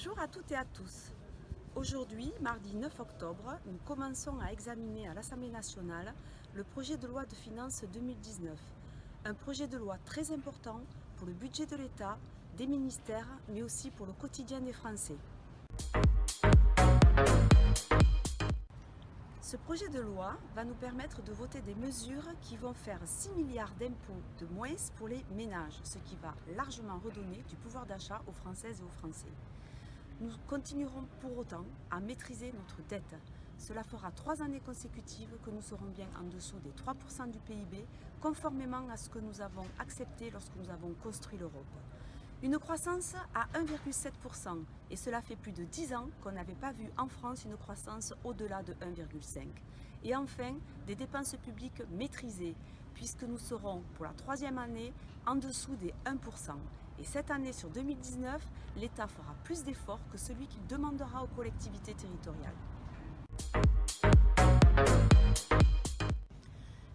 Bonjour à toutes et à tous. Aujourd'hui, mardi 9 octobre, nous commençons à examiner à l'Assemblée nationale le projet de loi de finances 2019. Un projet de loi très important pour le budget de l'État, des ministères, mais aussi pour le quotidien des Français. Ce projet de loi va nous permettre de voter des mesures qui vont faire 6 milliards d'impôts de moins pour les ménages, ce qui va largement redonner du pouvoir d'achat aux Françaises et aux Français. Nous continuerons pour autant à maîtriser notre dette. Cela fera 3 années consécutives que nous serons bien en dessous des 3% du PIB, conformément à ce que nous avons accepté lorsque nous avons construit l'Europe. Une croissance à 1,7%, et cela fait plus de 10 ans qu'on n'avait pas vu en France une croissance au-delà de 1,5%. Et enfin, des dépenses publiques maîtrisées, puisque nous serons pour la 3e année en dessous des 1%. Et cette année sur 2019, l'État fera plus d'efforts que celui qu'il demandera aux collectivités territoriales.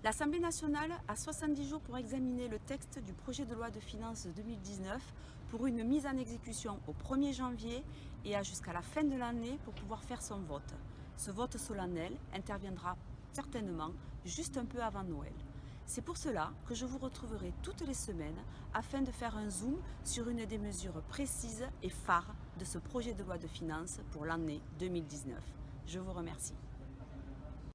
L'Assemblée nationale a 70 jours pour examiner le texte du projet de loi de finances 2019 pour une mise en exécution au 1er janvier et a jusqu'à la fin de l'année pour pouvoir faire son vote. Ce vote solennel interviendra certainement juste un peu avant Noël. C'est pour cela que je vous retrouverai toutes les semaines afin de faire un zoom sur une des mesures précises et phares de ce projet de loi de finances pour l'année 2019. Je vous remercie.